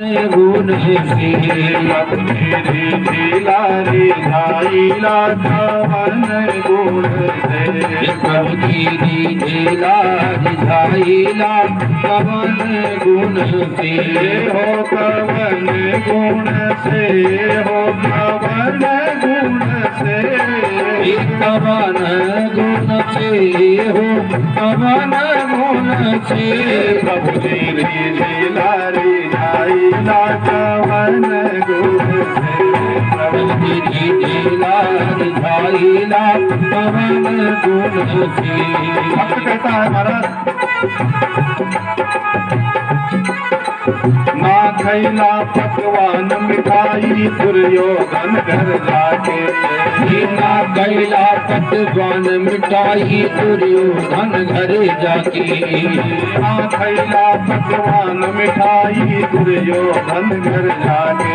गुण लारी धाईला कवन गुण से प्रभु धीरी लारी धाईला कवन गुण से हो कवन गुण से हो कवन गुण से कवन गुण से हो कवन गुण से प्रभु धीरी लारी धाईला कवन गुण से प्रभु धीरी लारी धाईला कवन गुण से। भक्त कहता है महाराज ना खैला पकवान मिठाई दुर्योधन घर जाके ना खैला पकवान मिठाई दुर्योधन घर जाके ना खैला पकवान मिठाई दुर्योधन घर जाके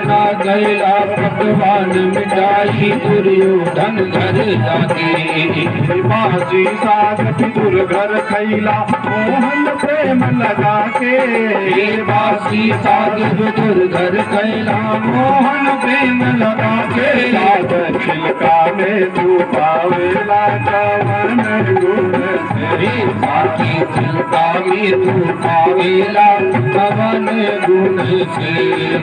ना खैला पकवान मिठाई दुर्योधन घर जाके बाजी साग विदुर घर खैला मोहन प्रेम लगा के बासी साग विदुर घर खैला मोहन प्रेम लगा के साग छिलका में तू पावेला कवन गुण से सागी छिलका में तू पावेला कवन गुण से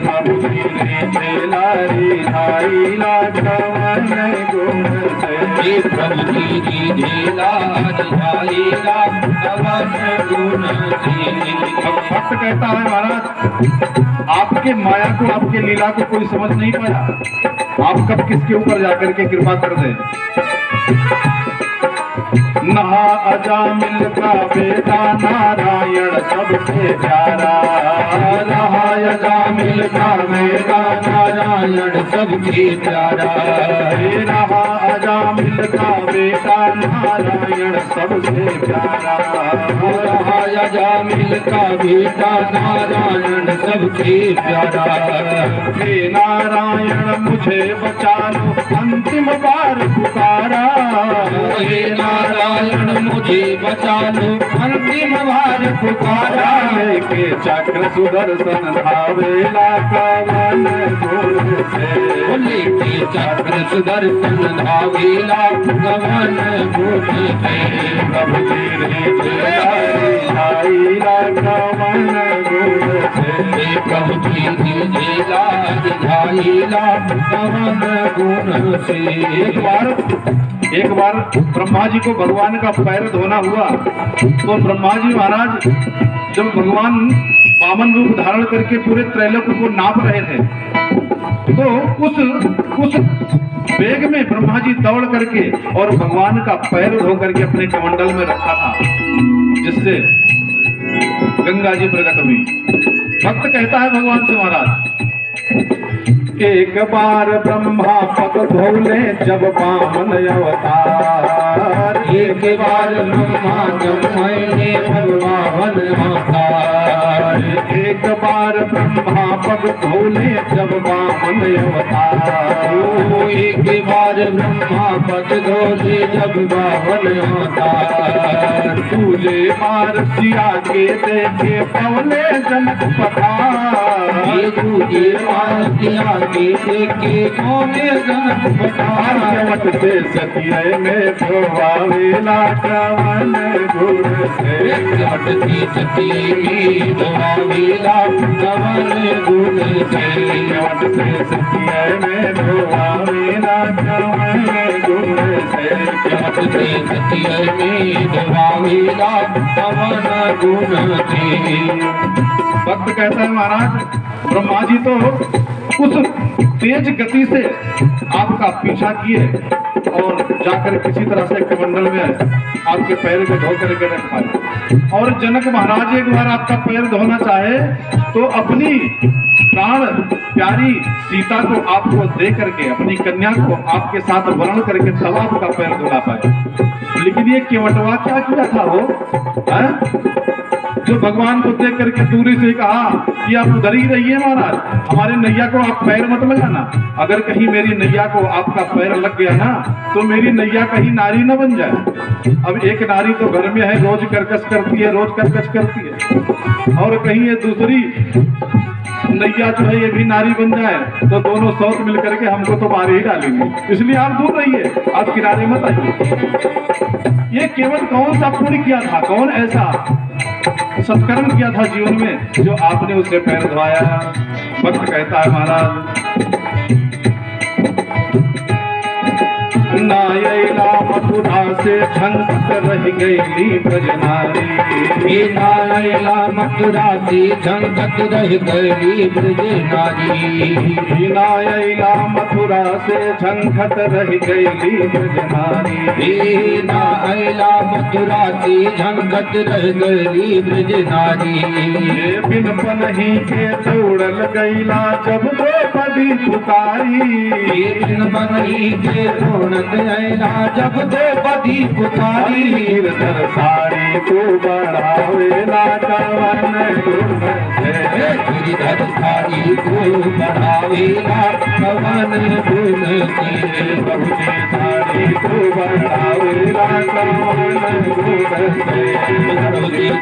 प्रभु धीरे लारी धाईला कवन गुण से प्रभु धीरे लारी धाईला कवन गुण से। भक्त कहता है महाराज आपके माया को आपके लीला को कोई समझ नहीं पाया, आप कब किसके ऊपर जाकर के कृपा कर दे। नहा अजामिल का बेटा नारायण सबसे प्यारा नहा अजामिल का बेटा नारायण सबसे प्यारा नहा अजामिल का बेटा नारायण सबसे प्यारा नहा अजामिल का बेटा नारायण सबसे प्यारा हे नारायण मुझे बचा लो अंतिम बार पुकारा हे नारायण मुझे बचा लो अंतिम बार पुकारा के चक्र सुदर्शन धावेला कवन गुण से बोले के चक्र सुदर्शन धावेला कवन गुण से प्रभु धीरे धाईला कवन गुण से प्रभु धीरे धाईला कवन गुण से। एक बार ब्रह्मा जी को भगवान का पैर धोना हुआ तो ब्रह्मा जी महाराज जब भगवान वामन रूप धारण करके पूरे त्रैलोक को नाप रहे थे तो उस वेग में ब्रह्मा जी दौड़ करके और भगवान का पैर धो करके अपने कमंडल में रखा था जिससे गंगा जी प्रकट हुई। भक्त कहता है भगवान से महाराज एक बार ब्रह्मा पग धोले जब वामन अवतार एक बार ब्रह्मा जब मैंने भगवान अवतार एक बार ब्रह्मा पग धोले जब वामन अवतार एक बार ब्रह्मा पग धोले जब वामन अवतार तुझे मार सिया के देखे पवले जनक पठार तुझे मार सिया के देखे कौने जनक पठार वट से सतिये में धोवावेला कवन गुण से वट से सतिये में धोवावेला कवन गुण से वट से सतिये में धोवावेला कवन गुण से वट से सतिये में धोवावेला कवन गुण से। भक्त कहता है महाराज ब्रह्मा जी तो उस तेज गति से आपका पीछा किए और जाकर किसी तरह से कमंडल में आपके पैर को धो करके रख पाए और जनक महाराज एक बार आपका पैर धोना चाहे तो अपनी प्राण प्यारी सीता को आपको दे करके, अपनी कन्या को आपके साथ वर्ण करके तब आपका पैर धुला पाए। लेकिन ये केवटवा क्या किया था वो, जो भगवान को देख करके दूरी से कहा कि आप उधर ही रहिए महाराज, हमारे नैया को आप पैर मत लगाना। अगर कहीं मेरी नैया को आपका पैर लग गया ना तो मेरी नैया कहीं नारी न बन जाए। अब एक नारी तो घर में है, रोज कर्कश करती है, रोज कर्कश करती है, और कहीं ये दूसरी नैया जो है ये भी नारी बन जाए तो दोनों सौत मिलकर के हमको तो मार ही डालेंगे। इसलिए आप दूर रहिए, आप किनारे मत आइए। ये केवल कौन सा पुण्य किया था, कौन ऐसा सत्कर्म किया था जीवन में जो आपने उससे पैर धोया। भक्त कहता है महाराज, नायला मथुरा से झंकत रह गई ब्रज नारी, नायला मथुरा से झंकत रह गई ब्रज नारी, नायला मथुरा से झंकत रह गई ब्रज नारी, नायला मथुरा से झंकत रह गई ब्रज नारी। बिन पनही के दौड़ल गईला जब द्रौपदी पुकारी, बिन पनही के दौड़ल गईला जब द्रौपदी पुकारी, गिरधर साड़ी को बढ़ावेला कवन गुण से, गिरधर साड़ी को बढ़ावेला कवन गुण से, बहुते साड़ी को बढ़ावेला कवन गुण से।